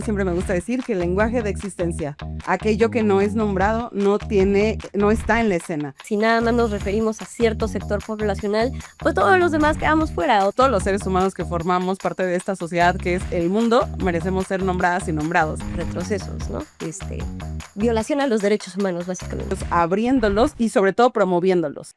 mí siempre me gusta decir que el lenguaje de existencia, aquello que no es nombrado, no está en la escena. Si nada más nos referimos a cierto sector poblacional, pues todos los demás quedamos fuera. O todos los seres humanos que formamos parte de esta sociedad que es el mundo, merecemos ser nombradas y nombrados. Retrocesos, ¿no? Violación a los derechos humanos, básicamente. Abriéndolos y sobre todo promoviéndolos.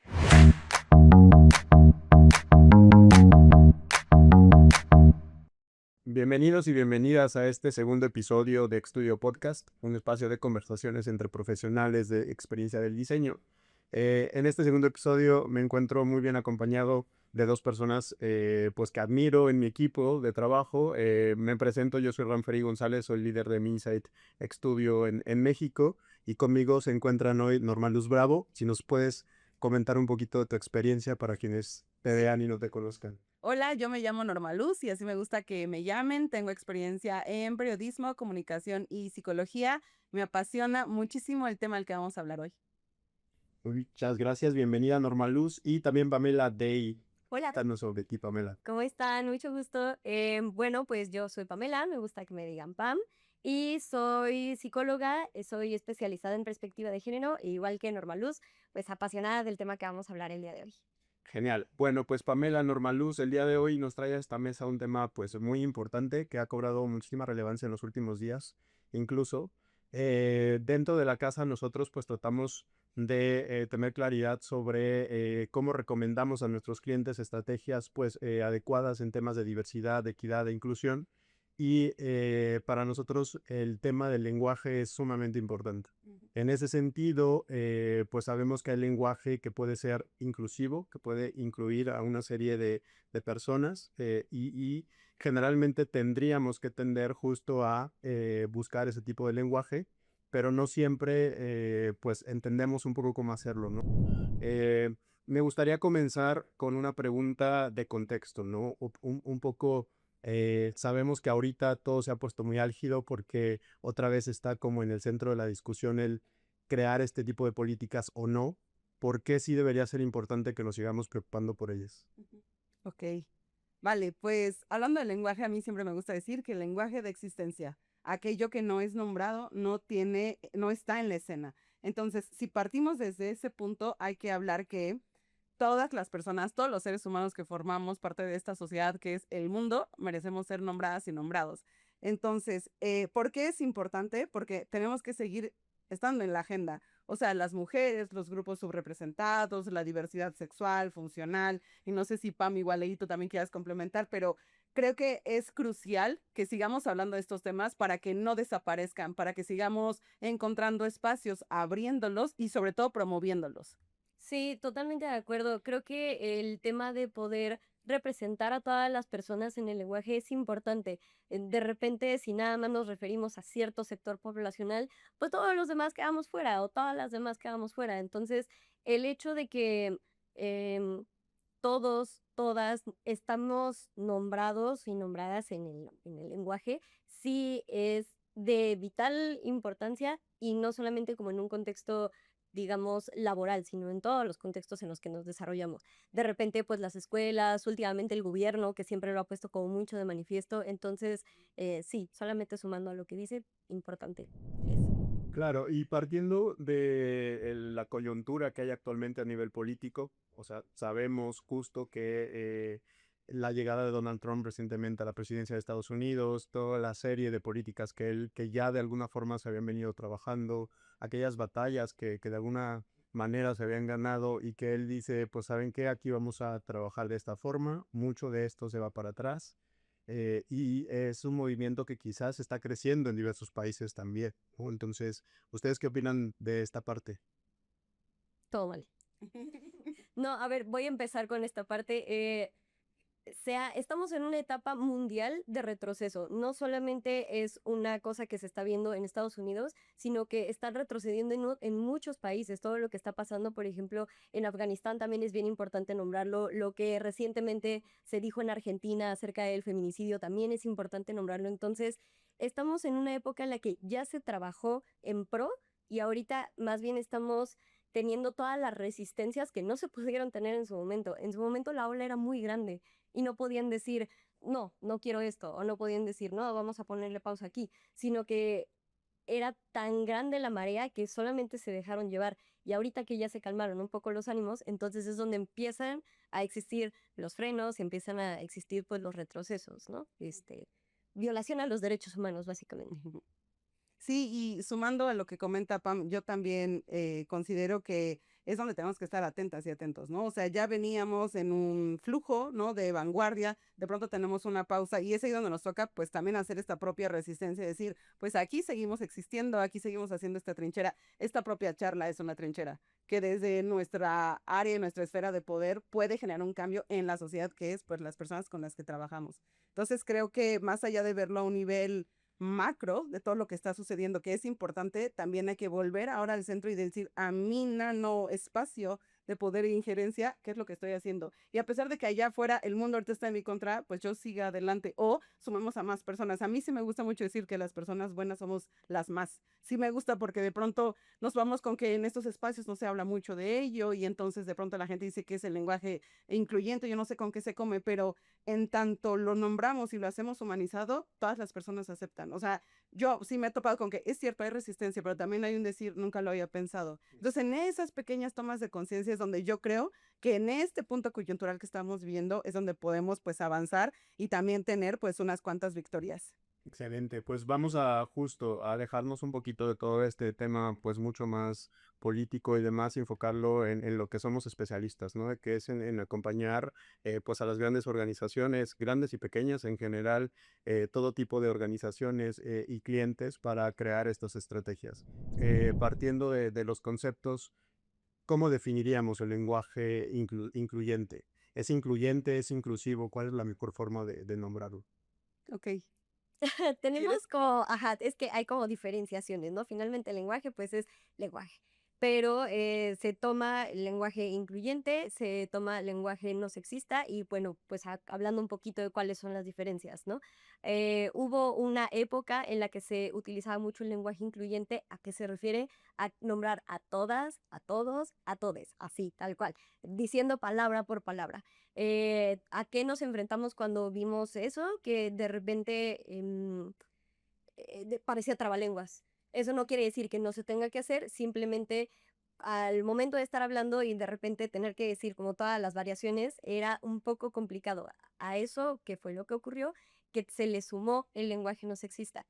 Bienvenidos y bienvenidas a este segundo episodio de Exstudio Podcast, un espacio de conversaciones entre profesionales de experiencia del diseño. En este segundo episodio me encuentro muy bien acompañado de dos personas pues que admiro en mi equipo de trabajo. Me presento, yo soy Ramferi González, soy líder de Minsight Exstudio en México, y conmigo se encuentran hoy Norma Luz Bravo. Si nos puedes comentar un poquito de tu experiencia para quienes te vean y no te conozcan. Hola, yo me llamo Norma Luz y así me gusta que me llamen. Tengo experiencia en periodismo, comunicación y psicología. Me apasiona muchísimo el tema del que vamos a hablar hoy. Muchas gracias, bienvenida Norma Luz y también Pamela Day. Hola. Cuéntanos sobre ti, Pamela. ¿Cómo están? Mucho gusto. Bueno, pues yo soy Pamela, me gusta que me digan Pam, y soy psicóloga, soy especializada en perspectiva de género, e igual que Norma Luz, pues apasionada del tema que vamos a hablar el día de hoy. Genial. Bueno, pues Pamela, Norma Luz, el día de hoy nos trae a esta mesa un tema pues muy importante que ha cobrado muchísima relevancia en los últimos días. Incluso dentro de la casa nosotros pues tratamos de tener claridad sobre cómo recomendamos a nuestros clientes estrategias pues adecuadas en temas de diversidad, de equidad e inclusión. Y para nosotros el tema del lenguaje es sumamente importante. En ese sentido, pues sabemos que hay lenguaje que puede ser inclusivo, que puede incluir a una serie de personas y generalmente tendríamos que tender justo a buscar ese tipo de lenguaje, pero no siempre pues entendemos un poco cómo hacerlo, ¿no? Me gustaría comenzar con una pregunta de contexto, ¿no? Un poco... sabemos que ahorita todo se ha puesto muy álgido porque otra vez está como en el centro de la discusión el crear este tipo de políticas o no. ¿Por qué sí debería ser importante que nos sigamos preocupando por ellas? Ok, vale, pues hablando del lenguaje, a mí siempre me gusta decir que el lenguaje de existencia, aquello que no es nombrado, no está en la escena. Entonces, si partimos desde ese punto, hay que hablar que todas las personas, todos los seres humanos que formamos parte de esta sociedad que es el mundo, merecemos ser nombradas y nombrados. Entonces, ¿por qué es importante? Porque tenemos que seguir estando en la agenda. O sea, las mujeres, los grupos subrepresentados, la diversidad sexual, funcional, y no sé si Pam igual ahí tú también quieras complementar, pero creo que es crucial que sigamos hablando de estos temas para que no desaparezcan, para que sigamos encontrando espacios, abriéndolos y sobre todo promoviéndolos. Sí, totalmente de acuerdo. Creo que el tema de poder representar a todas las personas en el lenguaje es importante. De repente, si nada más nos referimos a cierto sector poblacional, pues todos los demás quedamos fuera o todas las demás quedamos fuera. Entonces, el hecho de que todos, todas estamos nombrados y nombradas en el lenguaje, sí es de vital importancia, y no solamente como en un contexto, digamos, laboral, sino en todos los contextos en los que nos desarrollamos. De repente, pues las escuelas, últimamente el gobierno, que siempre lo ha puesto como mucho de manifiesto. Entonces, sí, solamente sumando a lo que dice, importante es. Claro, y partiendo de la coyuntura que hay actualmente a nivel político, o sea, sabemos justo que la llegada de Donald Trump recientemente a la presidencia de Estados Unidos, toda la serie de políticas que ya de alguna forma se habían venido trabajando, aquellas batallas que de alguna manera se habían ganado y que él dice, pues saben qué, aquí vamos a trabajar de esta forma, mucho de esto se va para atrás. Y es un movimiento que quizás está creciendo en diversos países también, ¿no? Entonces, ¿ustedes qué opinan de esta parte? Todo mal. No, a ver, voy a empezar con esta parte. Estamos en una etapa mundial de retroceso. No solamente es una cosa que se está viendo en Estados Unidos, sino que están retrocediendo en muchos países. Todo lo que está pasando, por ejemplo, en Afganistán también es bien importante nombrarlo. Lo que recientemente se dijo en Argentina acerca del feminicidio también es importante nombrarlo. Entonces, estamos en una época en la que ya se trabajó en pro, y ahorita más bien estamos teniendo todas las resistencias que no se pudieron tener en su momento. En su momento la ola era muy grande y no podían decir, no quiero esto, o no podían decir, no, vamos a ponerle pausa aquí, sino que era tan grande la marea que solamente se dejaron llevar. Y ahorita que ya se calmaron un poco los ánimos, entonces es donde empiezan a existir los frenos, empiezan a existir pues los retrocesos, ¿no? Violación a los derechos humanos, básicamente. Sí, y sumando a lo que comenta Pam, yo también considero que es donde tenemos que estar atentas y atentos, ¿no? O sea, ya veníamos en un flujo, ¿no? De vanguardia, de pronto tenemos una pausa y es ahí donde nos toca, pues también hacer esta propia resistencia y decir, pues aquí seguimos existiendo, aquí seguimos haciendo esta trinchera, esta propia charla es una trinchera que desde nuestra área, nuestra esfera de poder puede generar un cambio en la sociedad que es, pues, las personas con las que trabajamos. Entonces, creo que más allá de verlo a un nivel macro de todo lo que está sucediendo, que es importante, también hay que volver ahora al centro y decir, a mi nano espacio de poder e injerencia, ¿qué es lo que estoy haciendo? Y a pesar de que allá afuera el mundo ahorita está en mi contra, pues yo siga adelante o sumemos a más personas. A mí sí me gusta mucho decir que las personas buenas somos las más. Sí me gusta porque de pronto nos vamos con que en estos espacios no se habla mucho de ello y entonces de pronto la gente dice que es el lenguaje incluyente, yo no sé con qué se come, pero en tanto lo nombramos y lo hacemos humanizado, todas las personas aceptan. O sea, yo sí me he topado con que es cierto, hay resistencia, pero también hay un decir, nunca lo había pensado. Entonces, en esas pequeñas tomas de conciencia es donde yo creo que en este punto coyuntural que estamos viviendo es donde podemos pues avanzar y también tener pues unas cuantas victorias. Excelente, pues vamos a justo a alejarnos un poquito de todo este tema, pues mucho más político y demás, y enfocarlo en lo que somos especialistas, ¿no? Que es en acompañar pues a las grandes organizaciones, grandes y pequeñas en general, todo tipo de organizaciones y clientes para crear estas estrategias. Partiendo de los conceptos, ¿cómo definiríamos el lenguaje incluyente? ¿Es incluyente, es inclusivo? ¿Cuál es la mejor forma de nombrarlo? Ok. Tenemos como, ajá, es que hay como diferenciaciones, ¿no? Finalmente el lenguaje, pues es lenguaje, pero se toma el lenguaje incluyente, se toma lenguaje no sexista y bueno, pues hablando un poquito de cuáles son las diferencias, ¿no? Hubo una época en la que se utilizaba mucho el lenguaje incluyente. ¿A qué se refiere? A nombrar a todas, a todos, a todes, así, tal cual, diciendo palabra por palabra. ¿A qué nos enfrentamos cuando vimos eso? Que de repente parecía trabalenguas. Eso no quiere decir que no se tenga que hacer, simplemente al momento de estar hablando y de repente tener que decir como todas las variaciones era un poco complicado. A eso, que fue lo que ocurrió, que se le sumó el lenguaje no sexista.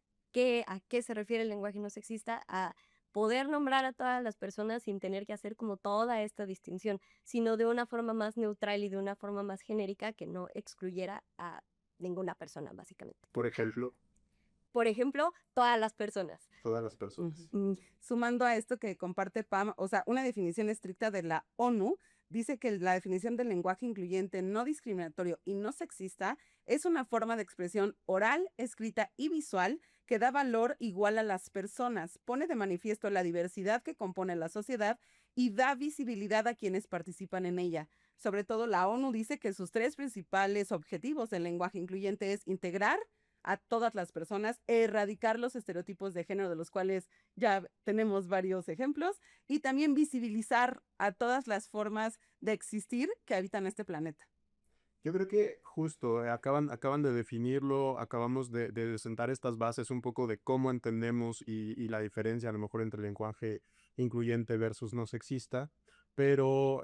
¿A qué se refiere el lenguaje no sexista? A poder nombrar a todas las personas sin tener que hacer como toda esta distinción, sino de una forma más neutral y de una forma más genérica que no excluyera a ninguna persona, básicamente. Por ejemplo, Por ejemplo, todas las personas. todas las personas. Sumando a esto que comparte Pam, o sea, una definición estricta de la ONU dice que la definición del lenguaje incluyente, no discriminatorio y no sexista es una forma de expresión oral, escrita y visual que da valor igual a las personas, pone de manifiesto la diversidad que compone la sociedad y da visibilidad a quienes participan en ella. Sobre todo, la ONU dice que sus tres principales objetivos del lenguaje incluyente es integrar a todas las personas, erradicar los estereotipos de género de los cuales ya tenemos varios ejemplos y también visibilizar a todas las formas de existir que habitan este planeta. Yo creo que justo acaban de definirlo, acabamos de sentar estas bases un poco de cómo entendemos y la diferencia a lo mejor entre el lenguaje incluyente versus no sexista, pero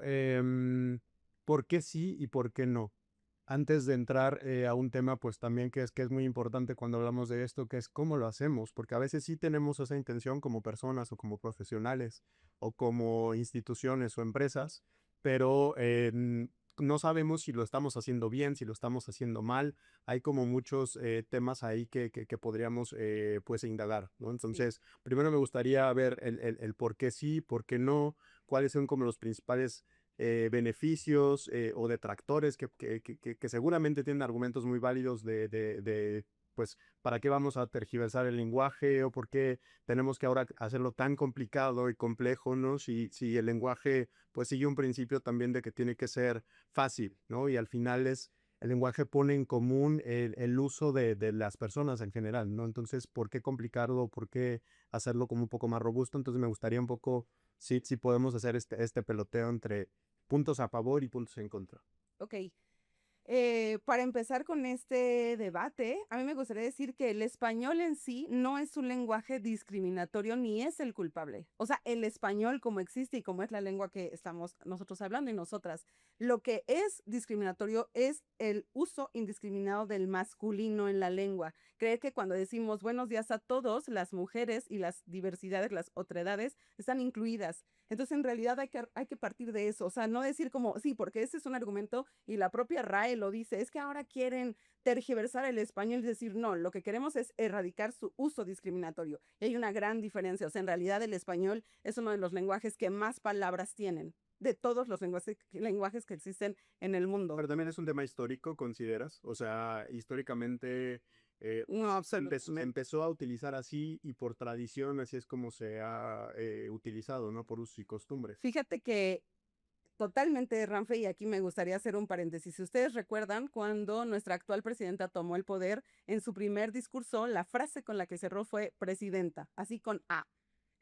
¿por qué sí y por qué no? Antes de entrar a un tema, pues también que es muy importante cuando hablamos de esto, que es cómo lo hacemos, porque a veces sí tenemos esa intención como personas o como profesionales o como instituciones o empresas, pero no sabemos si lo estamos haciendo bien, si lo estamos haciendo mal. Hay como muchos temas ahí que podríamos pues indagar, ¿no? Entonces, primero me gustaría ver el por qué sí, por qué no, cuáles son como los principales beneficios o detractores que seguramente tienen argumentos muy válidos pues, ¿para qué vamos a tergiversar el lenguaje o por qué tenemos que ahora hacerlo tan complicado y complejo, ¿no? Si el lenguaje, pues, sigue un principio también de que tiene que ser fácil, ¿no? Y al final el lenguaje pone en común el uso de las personas en general, ¿no? Entonces, ¿por qué complicarlo? ¿Por qué hacerlo como un poco más robusto? Entonces, me gustaría un poco, si podemos hacer este peloteo entre puntos a favor y puntos en contra. Ok. Para empezar con este debate, a mí me gustaría decir que el español en sí no es un lenguaje discriminatorio ni es el culpable. O sea, el español como existe y como es la lengua que estamos nosotros hablando y nosotras, lo que es discriminatorio es el uso indiscriminado del masculino en la lengua. Creer que cuando decimos buenos días a todos, las mujeres y las diversidades, las otredades, están incluidas. Entonces, en realidad hay que partir de eso, o sea, no decir como, sí, porque ese es un argumento y la propia RAE lo dice, es que ahora quieren tergiversar el español y decir, no, lo que queremos es erradicar su uso discriminatorio. Y hay una gran diferencia, o sea, en realidad el español es uno de los lenguajes que más palabras tienen de todos los lenguajes que existen en el mundo. Pero también es un tema histórico, ¿consideras? O sea, históricamente No, empezó a utilizar así y por tradición así es como se ha utilizado, ¿no? Por uso y costumbre. Fíjate que totalmente, Ranfe, y aquí me gustaría hacer un paréntesis. Si ustedes recuerdan, cuando nuestra actual presidenta tomó el poder, en su primer discurso, la frase con la que cerró fue presidenta, así con A.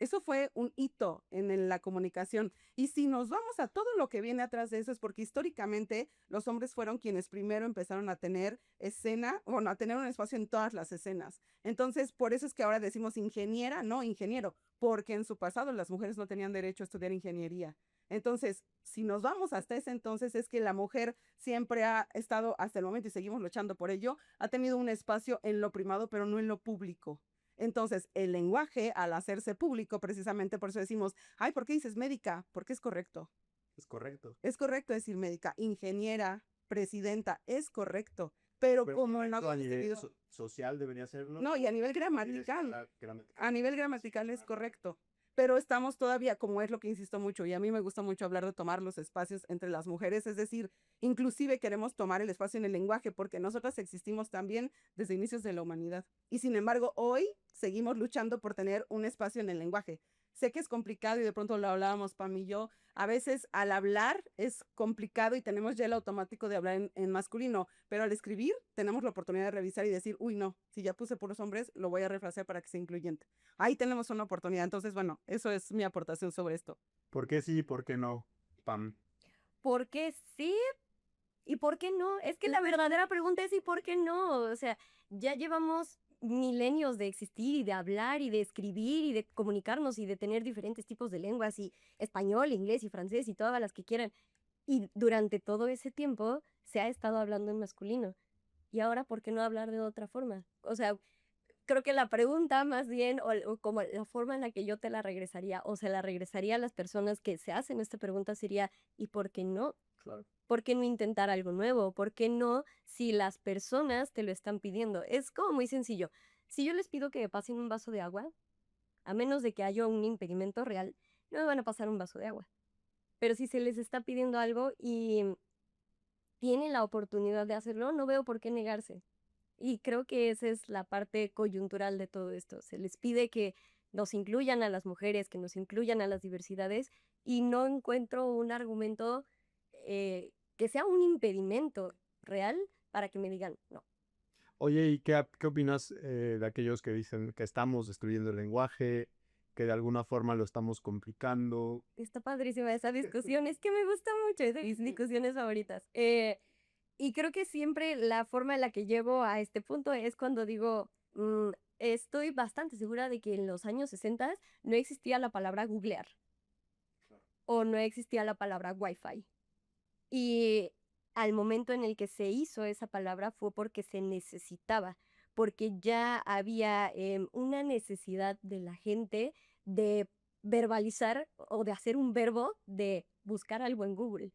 Eso fue un hito en la comunicación. Y si nos vamos a todo lo que viene atrás de eso, es porque históricamente los hombres fueron quienes primero empezaron a tener escena, bueno, a tener un espacio en todas las escenas. Entonces, por eso es que ahora decimos ingeniera, no ingeniero, porque en su pasado las mujeres no tenían derecho a estudiar ingeniería. Entonces, si nos vamos hasta ese entonces, es que la mujer siempre ha estado, hasta el momento, y seguimos luchando por ello, ha tenido un espacio en lo privado, pero no en lo público. Entonces, el lenguaje, al hacerse público, precisamente por eso decimos, ay, ¿por qué dices médica? Porque es correcto. Es correcto. Es correcto decir médica, ingeniera, presidenta, es correcto. Pero como en a nivel social debería serlo. No, y a nivel gramatical. A nivel gramatical es correcto. Pero estamos todavía, como es lo que insisto mucho, y a mí me gusta mucho hablar de tomar los espacios entre las mujeres, es decir, inclusive queremos tomar el espacio en el lenguaje, porque nosotras existimos también desde inicios de la humanidad. Y sin embargo, hoy seguimos luchando por tener un espacio en el lenguaje. Sé que es complicado y de pronto lo hablábamos Pam y yo. A veces al hablar es complicado y tenemos ya el automático de hablar en masculino, pero al escribir tenemos la oportunidad de revisar y decir, uy, no, si ya puse puros hombres, lo voy a refrasear para que sea incluyente. Ahí tenemos una oportunidad. Entonces, bueno, eso es mi aportación sobre esto. ¿Por qué sí y por qué no, Pam? ¿Por qué sí? ¿Y por qué no? Es que la verdadera pregunta es ¿y por qué no? O sea, ya llevamos milenios de existir y de hablar y de escribir y de comunicarnos y de tener diferentes tipos de lenguas y español, inglés y francés y todas las que quieran. Y durante todo ese tiempo se ha estado hablando en masculino. Y ahora, ¿por qué no hablar de otra forma? O sea, creo que la pregunta más bien, o como la forma en la que yo te la regresaría, o se la regresaría a las personas que se hacen esta pregunta sería, ¿y por qué no? Claro. ¿Por qué no intentar algo nuevo? ¿Por qué no si las personas te lo están pidiendo? Es como muy sencillo. Si yo les pido que me pasen un vaso de agua, a menos de que haya un impedimento real, no me van a pasar un vaso de agua. Pero si se les está pidiendo algo y tienen la oportunidad de hacerlo, no veo por qué negarse. Y creo que esa es la parte coyuntural de todo esto. Se les pide que nos incluyan a las mujeres, que nos incluyan a las diversidades, y no encuentro un argumento que sea un impedimento real para que me digan no. Oye, ¿y qué opinas de aquellos que dicen que estamos destruyendo el lenguaje, que de alguna forma lo estamos complicando? Está padrísima esa discusión, es que me gusta mucho, es de mis discusiones favoritas. Y creo que siempre la forma en la que llevo a este punto es cuando digo, estoy bastante segura de que en los años 60 no existía la palabra googlear o no existía la palabra wifi. Y al momento en el que se hizo esa palabra fue porque se necesitaba, porque ya había una necesidad de la gente de verbalizar o de hacer un verbo de buscar algo en Google.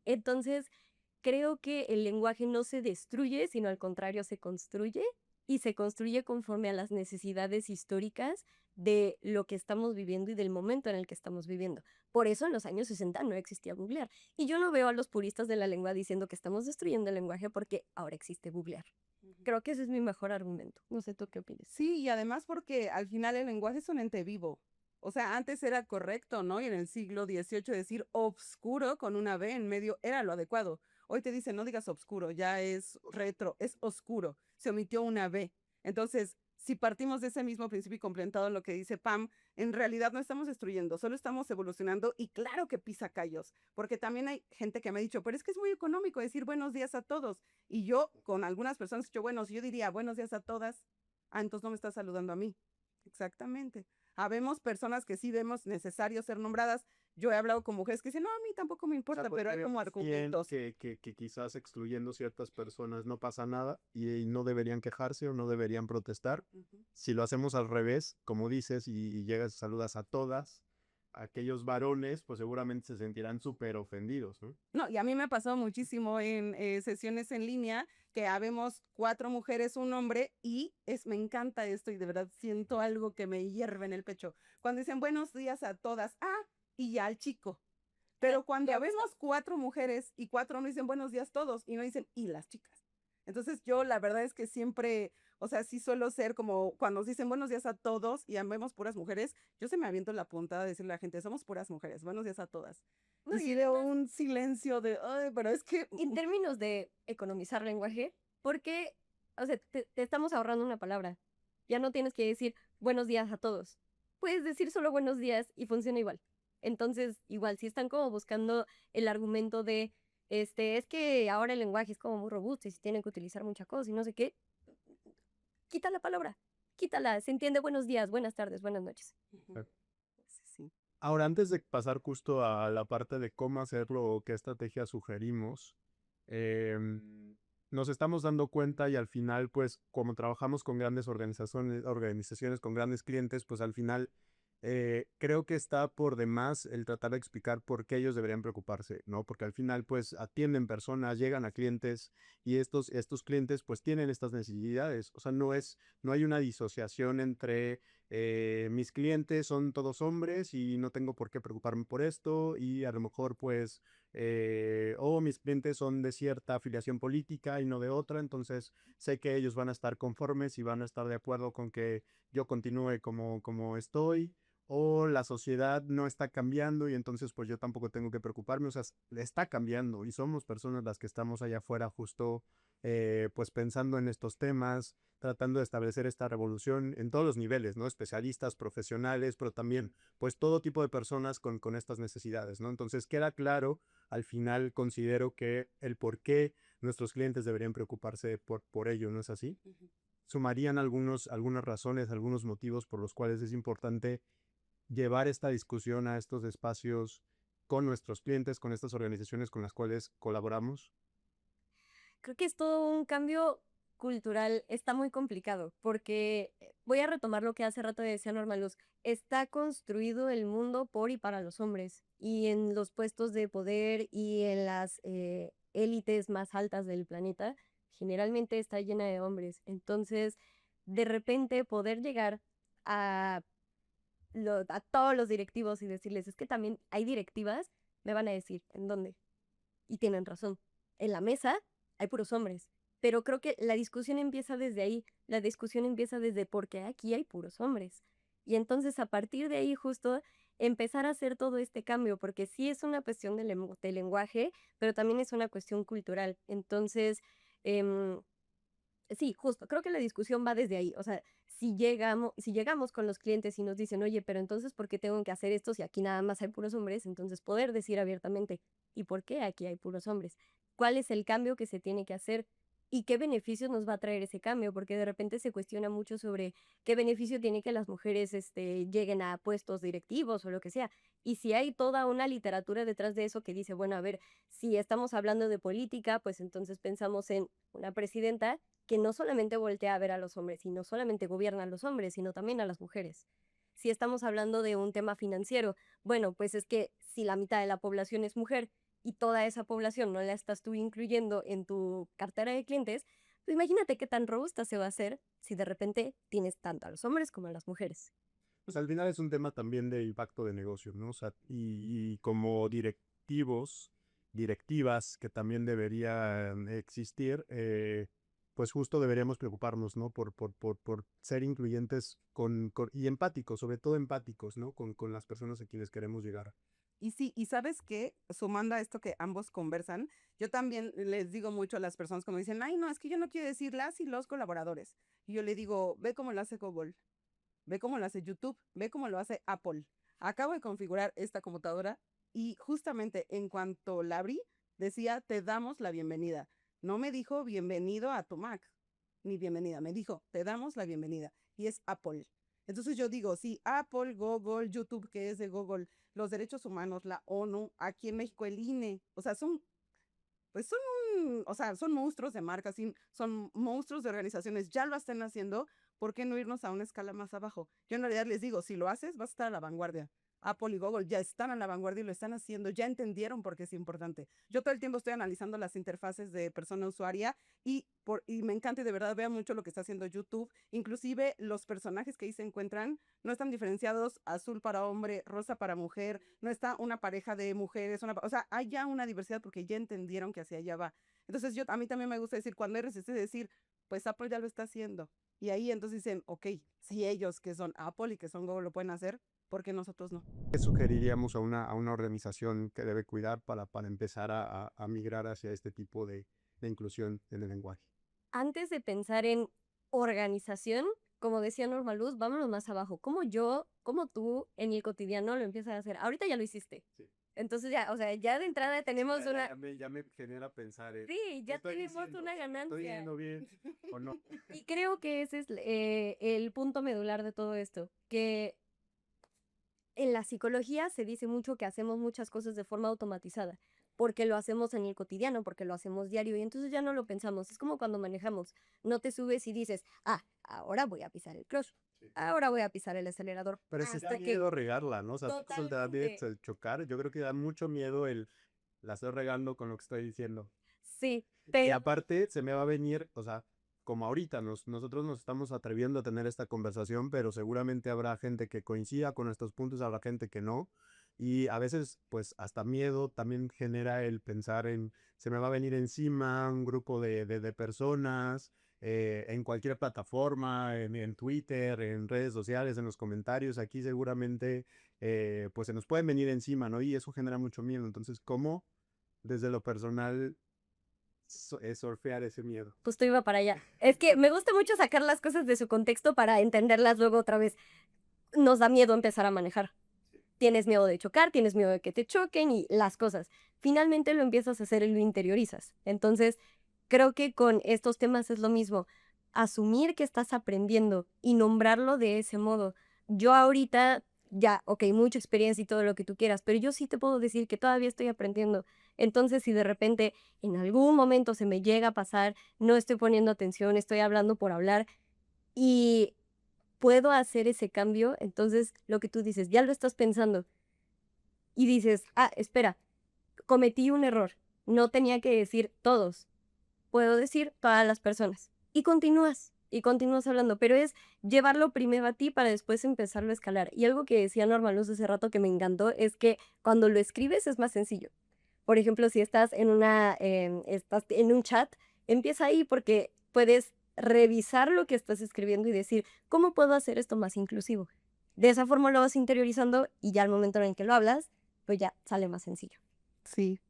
Entonces, creo que el lenguaje no se destruye, sino al contrario se construye y se construye conforme a las necesidades históricas de lo que estamos viviendo y del momento en el que estamos viviendo. Por eso en los años 60 no existía googlear. Y yo no veo a los puristas de la lengua diciendo que estamos destruyendo el lenguaje porque ahora existe googlear. Creo que ese es mi mejor argumento. No sé tú qué opinas. Sí, y además porque al final el lenguaje es un ente vivo. O sea, antes era correcto, ¿no? Y en el siglo XVIII decir obscuro con una B en medio era lo adecuado. Hoy te dicen, no digas obscuro, ya es retro, es oscuro. Se omitió una B. Entonces, si partimos de ese mismo principio y complementado en lo que dice Pam, en realidad no estamos destruyendo, solo estamos evolucionando y claro que pisa callos, porque también hay gente que me ha dicho, pero es que es muy económico decir buenos días a todos. Y yo con algunas personas he dicho, bueno, si yo diría buenos días a todas, entonces no me estás saludando a mí. Exactamente. Habemos personas que sí vemos necesario ser nombradas. Yo he hablado con mujeres que dicen, no, a mí tampoco me O sea, importa, pues pero hay como bien argumentos. que quizás excluyendo ciertas personas no pasa nada y no deberían quejarse o no deberían protestar. Ujú. Si lo hacemos al revés, como dices, y llegas y saludas a todas, aquellos varones, pues seguramente se sentirán súper ofendidos, ¿no? No, y a mí me ha pasado muchísimo en sesiones en línea que habemos 4 mujeres, un hombre, y me encanta esto y de verdad siento algo que me hierve en el pecho. Cuando dicen buenos días a todas, y ya al chico. Pero cuando habemos 4 mujeres y 4 hombres dicen buenos días todos y no dicen y las chicas. Entonces yo la verdad es que siempre, o sea, sí suelo ser como cuando nos dicen buenos días a todos y habemos puras mujeres, yo se me aviento la puntada de decirle a la gente, somos puras mujeres, buenos días a todas. No, Y y sí veo un silencio de, ay, pero es que... en términos de economizar lenguaje, porque, o sea, te estamos ahorrando una palabra. Ya no tienes que decir buenos días a todos. Puedes decir solo buenos días y funciona igual. Entonces, igual, si están como buscando el argumento de, es que ahora el lenguaje es como muy robusto y se tienen que utilizar muchas cosas y no sé qué, quita la palabra, quítala, se entiende buenos días, buenas tardes, buenas noches. Ujú. Sí, sí. Ahora, antes de pasar justo a la parte de cómo hacerlo o qué estrategia sugerimos, nos estamos dando cuenta y al final, pues, como trabajamos con grandes organizaciones con grandes clientes, pues al final creo que está por demás el tratar de explicar por qué ellos deberían preocuparse, ¿no? Porque al final, pues, atienden personas, llegan a clientes y estos clientes, pues, tienen estas necesidades. O sea, no hay una disociación entre mis clientes son todos hombres y no tengo por qué preocuparme por esto y a lo mejor pues mis clientes son de cierta afiliación política y no de otra, entonces sé que ellos van a estar conformes y van a estar de acuerdo con que yo continúe como estoy, o la sociedad no está cambiando y entonces pues yo tampoco tengo que preocuparme, o sea, está cambiando y somos personas las que estamos allá afuera justo pues pensando en estos temas, tratando de establecer esta revolución en todos los niveles, ¿no? Especialistas, profesionales, pero también, pues, todo tipo de personas con estas necesidades, ¿no? Entonces, queda claro, al final considero que el por qué nuestros clientes deberían preocuparse por ello, ¿no es así? Ujú. Sumarían algunas razones, algunos motivos por los cuales es importante llevar esta discusión a estos espacios con nuestros clientes, con estas organizaciones con las cuales colaboramos. Creo que es todo un cambio cultural, está muy complicado, porque voy a retomar lo que hace rato decía Norma Luz, está construido el mundo por y para los hombres, y en los puestos de poder y en las élites más altas del planeta, generalmente está llena de hombres. Entonces, de repente poder llegar a, a todos los directivos y decirles, es que también hay directivas, me van a decir, ¿en dónde? Y tienen razón. En la mesa hay puros hombres. Pero creo que la discusión empieza desde ahí. La discusión empieza desde por qué aquí hay puros hombres. Y entonces a partir de ahí justo empezar a hacer todo este cambio, porque sí es una cuestión de lenguaje, pero también es una cuestión cultural. Entonces, em, sí, justo, creo que la discusión va desde ahí. O sea, si llegamos con los clientes y nos dicen, oye, pero entonces, ¿por qué tengo que hacer esto si aquí nada más hay puros hombres? Entonces, poder decir abiertamente, ¿y por qué aquí hay puros hombres? ¿Cuál es el cambio que se tiene que hacer? ¿Y qué beneficios nos va a traer ese cambio? Porque de repente se cuestiona mucho sobre qué beneficio tiene que las mujeres lleguen a puestos directivos o lo que sea. Y si hay toda una literatura detrás de eso que dice, bueno, a ver, si estamos hablando de política, pues entonces pensamos en una presidenta que no solamente voltea a ver a los hombres y no solamente gobierna a los hombres, sino también a las mujeres. Si estamos hablando de un tema financiero, bueno, pues es que si la mitad de la población es mujer y toda esa población no la estás tú incluyendo en tu cartera de clientes, pues imagínate qué tan robusta se va a hacer si de repente tienes tanto a los hombres como a las mujeres. Pues al final es un tema también de impacto de negocio, ¿no? O sea, y como directivas que también deberían existir, pues justo deberíamos preocuparnos, ¿no? Por ser incluyentes y empáticos, sobre todo empáticos, ¿no? Con las personas a quienes queremos llegar. Y sí, y sabes qué, sumando a esto que ambos conversan, yo también les digo mucho a las personas cuando dicen, ay, no, es que yo no quiero decir las y los colaboradores. Y yo le digo, ve cómo lo hace Google, ve cómo lo hace YouTube, ve cómo lo hace Apple. Acabo de configurar esta computadora y justamente en cuanto la abrí, decía, te damos la bienvenida. No me dijo bienvenido a tu Mac, ni bienvenida, me dijo, te damos la bienvenida. Y es Apple. Entonces yo digo, sí, Apple, Google, YouTube, que es de Google, los derechos humanos, la ONU, aquí en México el INE, o sea, son pues o sea, son monstruos de marcas, son monstruos de organizaciones, ya lo están haciendo, ¿por qué no irnos a una escala más abajo? Yo en realidad les digo, si lo haces, vas a estar a la vanguardia. Apple y Google ya están a la vanguardia y lo están haciendo, ya entendieron por qué es importante. Yo todo el tiempo estoy analizando las interfaces de persona usuaria y me encanta y de verdad veo mucho lo que está haciendo YouTube. Inclusive los personajes que ahí se encuentran no están diferenciados azul para hombre, rosa para mujer, no está una pareja de mujeres, o sea, hay ya una diversidad porque ya entendieron que hacia allá va. Entonces a mí también me gusta decir, cuando eres decir, pues Apple ya lo está haciendo. Y ahí entonces dicen, ok, si ellos que son Apple y que son Google lo pueden hacer, ¿por qué nosotros no? ¿Qué sugeriríamos a una organización que debe cuidar para empezar a migrar hacia este tipo de inclusión en el lenguaje? Antes de pensar en organización, como decía Norma Luz, vámonos más abajo. Como tú en el cotidiano lo empiezas a hacer. Ahorita ya lo hiciste. Sí. Entonces ya, o sea, ya de entrada tenemos una... Ya me genera pensar, Sí, ya estoy tenemos diciendo? una ¿Estoy ganancia. diciendo bien o no? Y creo que ese es el punto medular de todo esto, que en la psicología se dice mucho que hacemos muchas cosas de forma automatizada, porque lo hacemos en el cotidiano, porque lo hacemos diario y entonces ya no lo pensamos. Es como cuando manejamos, no te subes y dices, ahora voy a pisar el clutch, Sí. ahora voy a pisar el acelerador. Pero si hasta da miedo regarla, ¿no? O sea, eso te da miedo Totalmente. el chocar. Yo creo que da mucho miedo la estoy regando con lo que estoy diciendo. Sí, Y pero aparte se me va a venir, o sea, como ahorita nosotros nos estamos atreviendo a tener esta conversación, pero seguramente habrá gente que coincida con estos puntos, habrá gente que no. Y a veces, pues, hasta miedo también genera el pensar en, se me va a venir encima un grupo de personas, en cualquier plataforma, en Twitter, en redes sociales, en los comentarios, aquí seguramente, pues, se nos pueden venir encima, ¿no? Y eso genera mucho miedo. Entonces, ¿cómo desde lo personal surfear ese miedo? justo iba para allá. Es que me gusta mucho sacar las cosas de su contexto para entenderlas luego otra vez. Nos da miedo empezar a manejar. Tienes miedo de chocar, tienes miedo de que te choquen y las cosas. Finalmente lo empiezas a hacer y lo interiorizas. Entonces, creo que con estos temas es lo mismo. Asumir que estás aprendiendo y nombrarlo de ese modo. Yo ahorita, ya, ok, mucha experiencia y todo lo que tú quieras, pero yo sí te puedo decir que todavía estoy aprendiendo. Entonces, si de repente en algún momento se me llega a pasar, no estoy poniendo atención, estoy hablando por hablar y puedo hacer ese cambio, entonces lo que tú dices, ya lo estás pensando y dices, espera, cometí un error, no tenía que decir todos, puedo decir todas las personas y continúas hablando, pero es llevarlo primero a ti para después empezarlo a escalar. Y algo que decía Norma Luz hace rato que me encantó es que cuando lo escribes es más sencillo. Por ejemplo, si estás estás en un chat, empieza ahí porque puedes revisar lo que estás escribiendo y decir, ¿cómo puedo hacer esto más inclusivo? De esa forma lo vas interiorizando y ya al momento en el que lo hablas, pues ya sale más sencillo. Sí.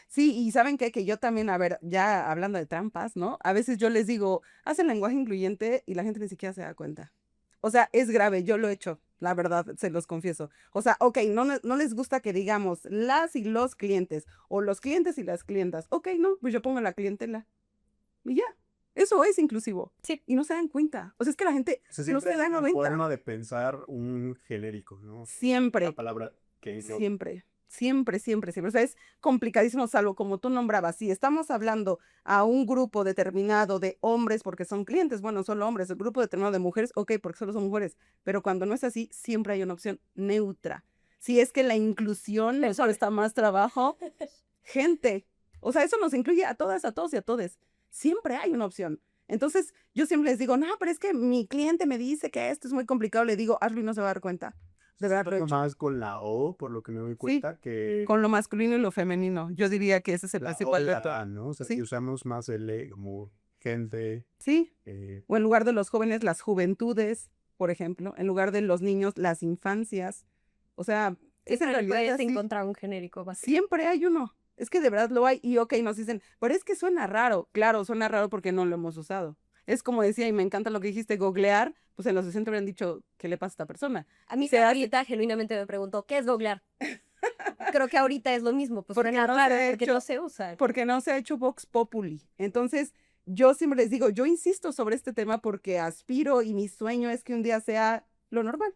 Sí, y ¿saben qué? Que yo también, a ver, ya hablando de trampas, ¿no? A veces yo les digo, hacen lenguaje incluyente y la gente ni siquiera se da cuenta. O sea, es grave, yo lo he hecho, la verdad, se los confieso. O sea, ok, no les gusta que digamos las y los clientes, o los clientes y las clientas. Ok, no, pues yo pongo la clientela. Y ya, eso es inclusivo. Sí. Y no se dan cuenta. O sea, es que la gente no se da Hay una cuenta. forma de pensar un genérico, ¿no? Siempre. La palabra que yo... Siempre, siempre, siempre, siempre. O sea, es complicadísimo, salvo como tú nombrabas. Si estamos hablando a un grupo determinado de hombres porque son clientes, bueno, solo hombres, el grupo determinado de mujeres, ok, porque solo son mujeres. Pero cuando no es así, siempre hay una opción neutra. Si es que la inclusión, eso está más trabajo, gente. O sea, eso nos incluye a todas, a todos y a todes. Siempre hay una opción. Entonces, yo siempre les digo, no, pero es que mi cliente me dice que esto es muy complicado. Le digo, hazlo y no se va a dar cuenta. De verdad, lo he hecho. Más con la O, por lo que me doy cuenta, que Con lo masculino y lo femenino. Yo diría que ese es el la O principal de reto. la, ¿no? O sea, Sí. que usamos más el E como gente. Sí. O en lugar de los jóvenes, las juventudes, por ejemplo. En lugar de los niños, las infancias. O sea, Es en Siempre realidad puedes así. encontrar un genérico básico. Siempre hay uno. Es que de verdad lo hay. Y ok, nos dicen, pero es que suena raro. Claro, suena raro porque no lo hemos usado. Es como decía, y me encanta lo que dijiste, googlear, pues en los 60 habrían dicho, ¿qué le pasa a esta persona? A mí Se mi hace- abuelita genuinamente me preguntó, ¿qué es googlear? Creo que ahorita es lo mismo, pues Porque suena no se raro, ha porque hecho- no se usa. Porque no se ha hecho Vox Populi. Entonces, yo siempre les digo, yo insisto sobre este tema porque aspiro y mi sueño es que un día sea lo normal,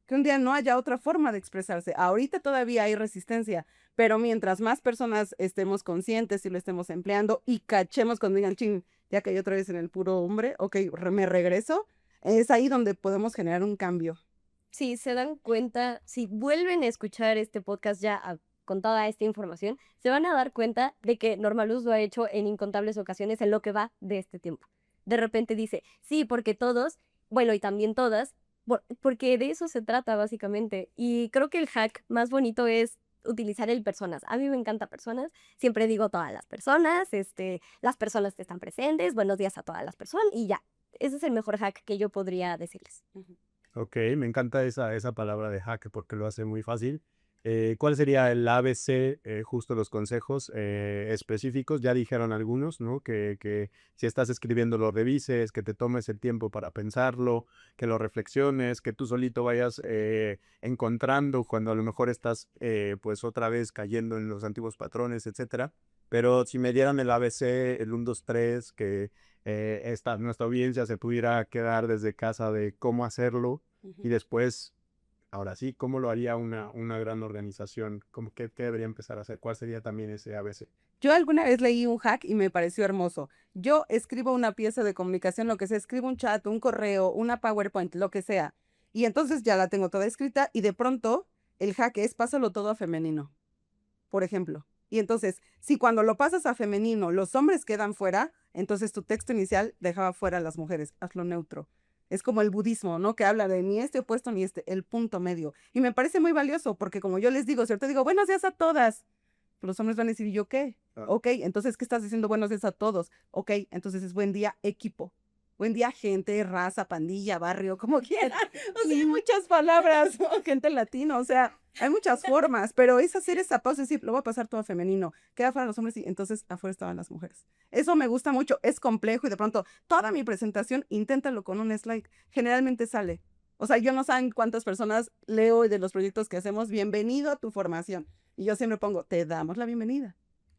que un día no haya otra forma de expresarse. Ahorita todavía hay resistencia, pero mientras más personas estemos conscientes y lo estemos empleando y cachemos cuando digan, ching, ya caí otra vez en el puro hombre, ok, me regreso, es ahí donde podemos generar un cambio. Si se dan cuenta, si vuelven a escuchar este podcast ya con toda esta información, se van a dar cuenta de que Normaluz lo ha hecho en incontables ocasiones en lo que va de este tiempo. De repente dice, sí, porque todos, bueno, y también todas, porque de eso se trata básicamente. Y creo que el hack más bonito es utilizar el personas. A mí me encanta personas, siempre digo todas las personas que están presentes, buenos días a todas las personas y ya. Ese es el mejor hack que yo podría decirles. Ok, me encanta esa palabra de hack porque lo hace muy fácil. ¿Cuál sería el ABC, justo los consejos específicos? Ya dijeron algunos, ¿no? Que si estás escribiendo lo revises, que te tomes el tiempo para pensarlo, que lo reflexiones, que tú solito vayas encontrando cuando a lo mejor estás pues otra vez cayendo en los antiguos patrones, etcétera. Pero si me dieran el ABC, el 1, 2, 3, que nuestra audiencia se pudiera quedar desde casa de cómo hacerlo y después, ahora sí, cómo lo haría una gran organización, qué debería empezar a hacer, cuál sería también ese ABC. Yo alguna vez leí un hack y me pareció hermoso. Yo escribo una pieza de comunicación, lo que sea, escribo un chat, un correo, una PowerPoint, lo que sea. Y entonces ya la tengo toda escrita y de pronto el hack es pásalo todo a femenino, por ejemplo. Y entonces, si cuando lo pasas a femenino los hombres quedan fuera, entonces tu texto inicial dejaba fuera a las mujeres, hazlo neutro. Es como el budismo, ¿no? Que habla de ni este opuesto ni este, el punto medio. Y me parece muy valioso porque como yo les digo, si ahorita digo, buenos días a todas, los hombres van a decir, ¿y yo qué? Ok, entonces, ¿qué estás diciendo? Buenos días a todos. Ok, entonces es buen día, equipo. Buen día, gente, raza, pandilla, barrio, como quieran. O sea, hay muchas palabras, ¿no? Gente latino, o sea, hay muchas formas, pero es hacer esa pausa, es decir, lo voy a pasar todo a femenino, queda fuera los hombres y entonces afuera estaban las mujeres. Eso me gusta mucho, es complejo y de pronto toda mi presentación, inténtalo con un slide, generalmente sale. O sea, yo no saben cuántas personas leo de los proyectos que hacemos, bienvenido a tu formación. Y yo siempre pongo, te damos la bienvenida.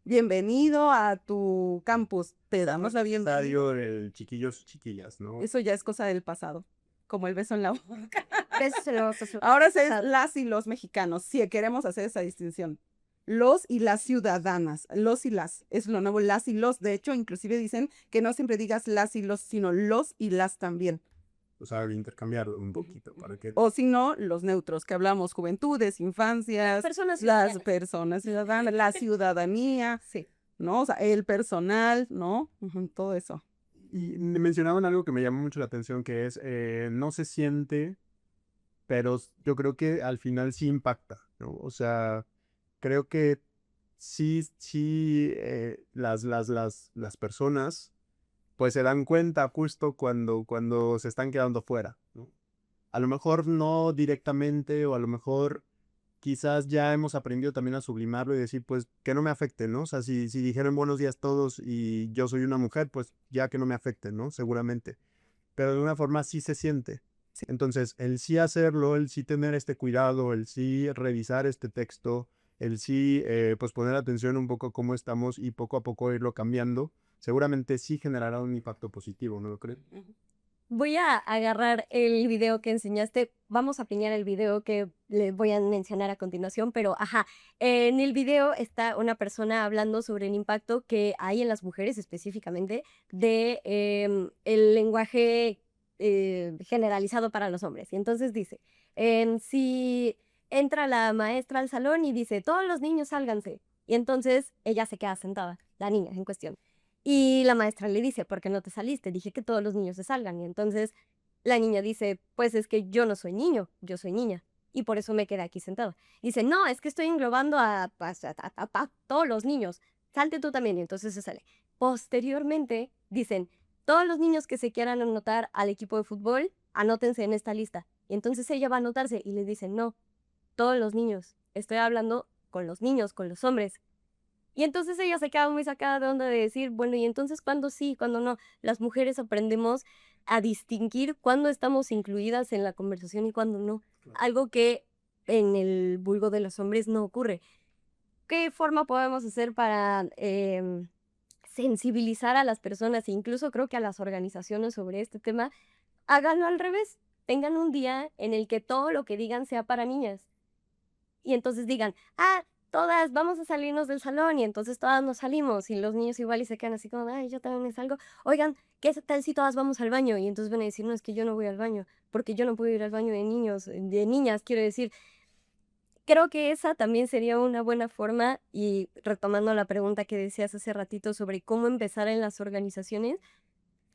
Bienvenido a tu campus, te damos la bienvenida. Estadio, el chiquillos, chiquillas, ¿no? Eso ya es cosa del pasado, como el beso en la boca. Besos. Ahora es las y los mexicanos, si queremos hacer esa distinción. Los y las ciudadanas, los y las, es lo nuevo, las y los. De hecho, inclusive dicen que no siempre digas las y los, sino los y las también. O sea, intercambiar un poquito para que... O si no, los neutros, que hablamos juventudes, infancias, Personas las personas ciudadanas, la ciudadanía, Sí. ¿no? O sea, el personal, ¿no? Todo eso. Y mencionaban algo que me llamó mucho la atención, que es, no se siente, pero yo creo que al final sí impacta, ¿no? O sea, creo que sí, las personas pues se dan cuenta justo cuando se están quedando fuera, ¿no? A lo mejor no directamente o a lo mejor quizás ya hemos aprendido también a sublimarlo y decir, pues, que no me afecte, ¿no? O sea, si dijeron buenos días todos y yo soy una mujer, pues ya que no me afecte, ¿no? Seguramente. Pero de una forma sí se siente. Entonces, el sí hacerlo, el sí tener este cuidado, el sí revisar este texto, el sí, pues poner atención un poco a cómo estamos y poco a poco irlo cambiando, seguramente sí generará un impacto positivo, ¿no lo creen? Voy a agarrar el video que enseñaste. Vamos a piñar el video que les voy a mencionar a continuación, pero en el video está una persona hablando sobre el impacto que hay en las mujeres específicamente de el lenguaje generalizado para los hombres. Y entonces dice, si entra la maestra al salón y dice, todos los niños sálganse. Y entonces ella se queda sentada, la niña en cuestión. Y la maestra le dice, ¿por qué no te saliste? Dije que todos los niños se salgan. Y entonces la niña dice, pues es que yo no soy niño, yo soy niña. Y por eso me quedé aquí sentada. Dice, no, es que estoy englobando a todos los niños. Salte tú también. Y entonces se sale. Posteriormente dicen, todos los niños que se quieran anotar al equipo de fútbol, anótense en esta lista. Y entonces ella va a anotarse y le dicen, no, todos los niños. estoy hablando con los niños, con los hombres. Y entonces ella se queda muy sacada de onda de decir, bueno, ¿y entonces cuándo sí, cuándo no? Las mujeres aprendemos a distinguir cuándo estamos incluidas en la conversación y cuándo no. Claro. Algo que en el vulgo de los hombres no ocurre. ¿Qué forma podemos hacer para sensibilizar a las personas e incluso creo que a las organizaciones sobre este tema? Háganlo al revés. Tengan un día en el que todo lo que digan sea para niñas. Y entonces digan, todas vamos a salirnos del salón y entonces todas nos salimos y los niños igual y se quedan así como, ay, yo también me salgo. Oigan, ¿qué tal si todas vamos al baño? Y entonces van a decir, no, es que yo no voy al baño, porque yo no puedo ir al baño de niños, de niñas, quiero decir. Creo que esa también sería una buena forma y retomando la pregunta que decías hace ratito sobre cómo empezar en las organizaciones,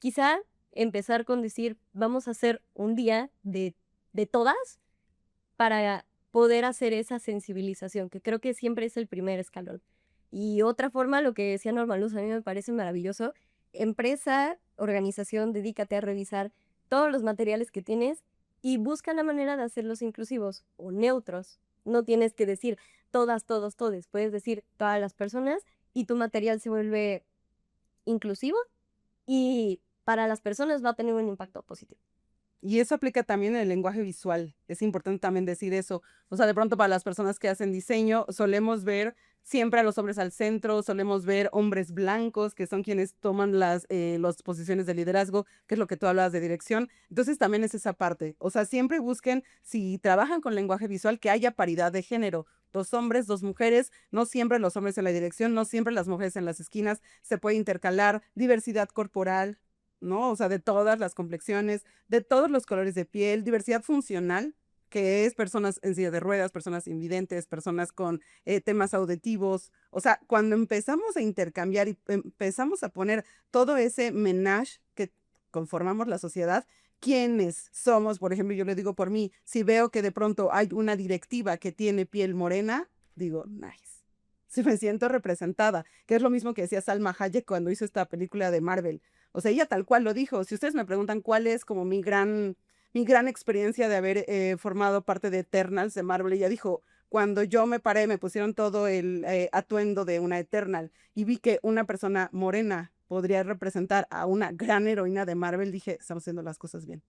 quizá empezar con decir, vamos a hacer un día de todas para poder hacer esa sensibilización, que creo que siempre es el primer escalón. Y otra forma, lo que decía Norma Luz, a mí me parece maravilloso, empresa, organización, dedícate a revisar todos los materiales que tienes y busca la manera de hacerlos inclusivos o neutros. No tienes que decir todas, todos, todes, puedes decir todas las personas y tu material se vuelve inclusivo y para las personas va a tener un impacto positivo. Y eso aplica también en el lenguaje visual. Es importante también decir eso. O sea, de pronto para las personas que hacen diseño, solemos ver siempre a los hombres al centro, solemos ver hombres blancos, que son quienes toman las posiciones de liderazgo, que es lo que tú hablabas de dirección. Entonces también es esa parte. O sea, siempre busquen, si trabajan con lenguaje visual, que haya paridad de género. 2 hombres, 2 mujeres, no siempre los hombres en la dirección, no siempre las mujeres en las esquinas, se puede intercalar, diversidad corporal, ¿no? O sea, de todas las complexiones, de todos los colores de piel, diversidad funcional, que es personas en silla de ruedas, personas invidentes, personas con temas auditivos. O sea, cuando empezamos a intercambiar y empezamos a poner todo ese menage que conformamos la sociedad, ¿quiénes somos? Por ejemplo, yo le digo por mí, si veo que de pronto hay una directiva que tiene piel morena, digo, nice. Si me siento representada, que es lo mismo que decía Salma Hayek cuando hizo esta película de Marvel. O sea, ella tal cual lo dijo. Si ustedes me preguntan cuál es como mi gran experiencia de haber formado parte de Eternals de Marvel, ella dijo, cuando yo me paré, me pusieron todo el atuendo de una Eternal y vi que una persona morena podría representar a una gran heroína de Marvel, dije, estamos haciendo las cosas bien.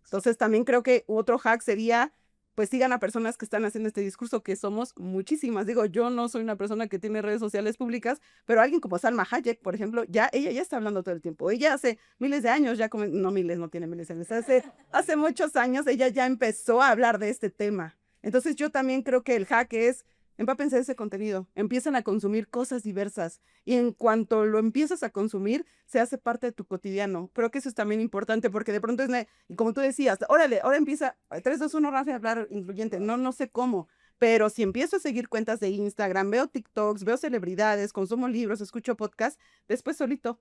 Entonces también creo que otro hack sería, pues sigan a personas que están haciendo este discurso, que somos muchísimas. Digo, yo no soy una persona que tiene redes sociales públicas, pero alguien como Salma Hayek, por ejemplo, ella ya está hablando todo el tiempo. Ella hace miles de años, no miles, no tiene miles de años, hace muchos años ella ya empezó a hablar de este tema. Entonces yo también creo que el hack es, empápense de ese contenido, empiezan a consumir cosas diversas y en cuanto lo empiezas a consumir, se hace parte de tu cotidiano. Creo que eso es también importante porque de pronto y como tú decías, órale, ahora empieza 3, 2, 1, Rafa, a hablar incluyente. No sé cómo, pero si empiezo a seguir cuentas de Instagram, veo TikToks, veo celebridades, consumo libros, escucho podcasts, después solito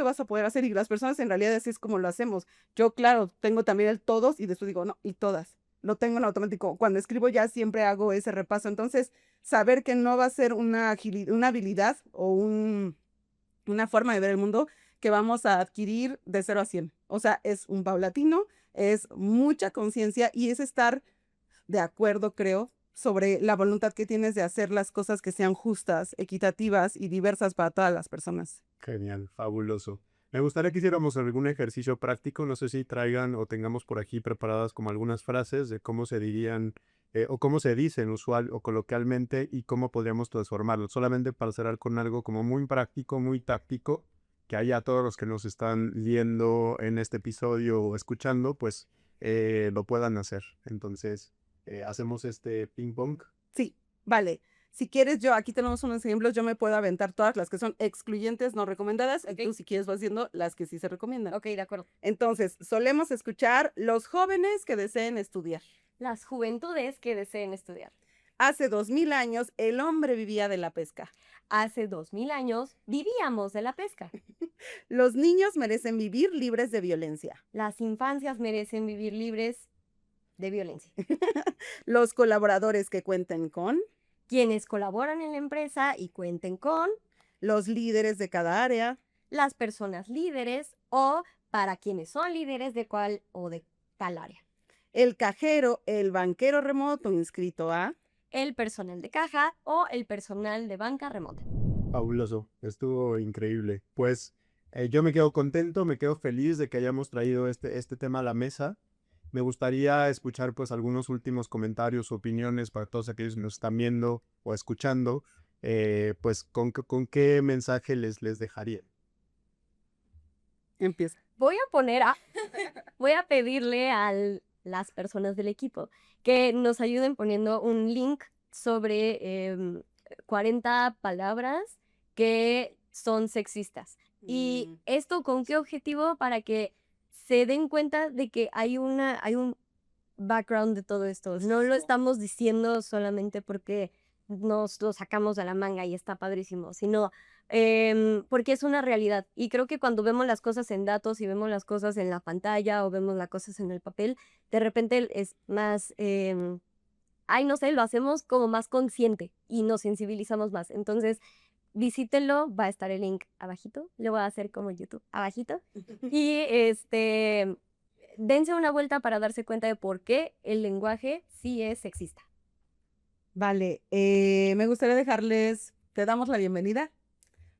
vas a poder hacer y las personas en realidad así es como lo hacemos. Yo, claro, tengo también el todos y después digo, no, y todas. Lo tengo en automático. Cuando escribo ya siempre hago ese repaso. Entonces, saber que no va a ser una habilidad o una forma de ver el mundo que vamos a adquirir de 0 a 100. O sea, es un paulatino, es mucha conciencia y es estar de acuerdo, creo, sobre la voluntad que tienes de hacer las cosas que sean justas, equitativas y diversas para todas las personas. Genial, fabuloso. Me gustaría que hiciéramos algún ejercicio práctico, no sé si traigan o tengamos por aquí preparadas como algunas frases de cómo se dirían o cómo se dicen usual o coloquialmente y cómo podríamos transformarlo, solamente para cerrar con algo como muy práctico, muy táctico, que haya todos los que nos están viendo en este episodio o escuchando, pues lo puedan hacer. Entonces, hacemos este ping pong. Sí, vale. Si quieres, aquí tenemos unos ejemplos, yo me puedo aventar todas las que son excluyentes, no recomendadas, y tú si quieres vas haciendo las que sí se recomiendan. Ok, de acuerdo. Entonces, solemos escuchar los jóvenes que deseen estudiar. Las juventudes que deseen estudiar. Hace 2000 años el hombre vivía de la pesca. Hace 2000 años vivíamos de la pesca. Los niños merecen vivir libres de violencia. Las infancias merecen vivir libres de violencia. Los colaboradores que cuenten con. Quienes colaboran en la empresa y cuenten con. Los líderes de cada área. Las personas líderes o para quienes son líderes de cual o de tal área. El cajero, el banquero remoto inscrito a. el personal de caja o el personal de banca remota. Fabuloso, estuvo increíble. Pues yo me quedo contento, me quedo feliz de que hayamos traído este tema a la mesa. Me gustaría escuchar pues algunos últimos comentarios, opiniones para todos aquellos que nos están viendo o escuchando, pues con qué mensaje les dejaría. Empieza. Voy a pedirle a las personas del equipo que nos ayuden poniendo un link sobre 40 palabras que son sexistas. ¿Y esto con qué objetivo? Para que se den cuenta de que hay un background de todo esto. No lo estamos diciendo solamente porque nos lo sacamos de la manga y está padrísimo, sino porque es una realidad. Y creo que cuando vemos las cosas en datos y vemos las cosas en la pantalla o vemos las cosas en el papel, de repente es más, no sé, lo hacemos como más consciente y nos sensibilizamos más. Entonces, visítenlo, va a estar el link abajito, lo voy a hacer como YouTube, abajito. Y dense una vuelta para darse cuenta de por qué el lenguaje sí es sexista. Vale, me gustaría dejarles, te damos la bienvenida.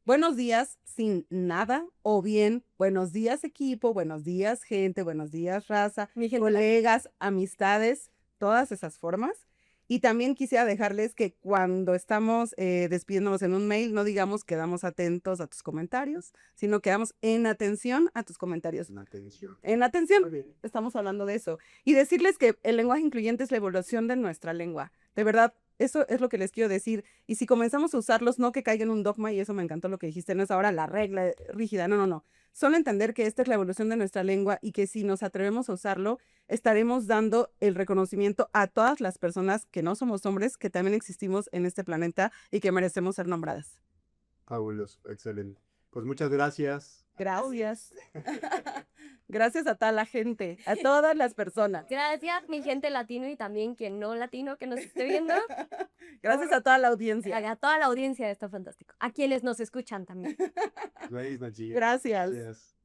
Buenos días sin nada, o bien buenos días equipo, buenos días gente, buenos días raza, colegas, amistades, todas esas formas. Y también quisiera dejarles que cuando estamos despidiéndonos en un mail, no digamos quedamos atentos a tus comentarios, sino quedamos en atención a tus comentarios. En atención. En atención, Muy bien. estamos hablando de eso. Y decirles que el lenguaje incluyente es la evolución de nuestra lengua. De verdad, eso es lo que les quiero decir. Y si comenzamos a usarlos, no que caiga en un dogma, y eso me encantó lo que dijiste, no es ahora la regla rígida, no. Solo entender que esta es la evolución de nuestra lengua y que si nos atrevemos a usarlo, estaremos dando el reconocimiento a todas las personas que no somos hombres, que también existimos en este planeta y que merecemos ser nombradas. Fabuloso, excelente. Pues muchas gracias. Gracias. Gracias a toda la gente, a todas las personas. Gracias, mi gente latino y también quien no latino que nos esté viendo. Gracias a toda la audiencia. A toda la audiencia, está fantástico. A quienes nos escuchan también. Gracias, Nachi. Gracias. Gracias.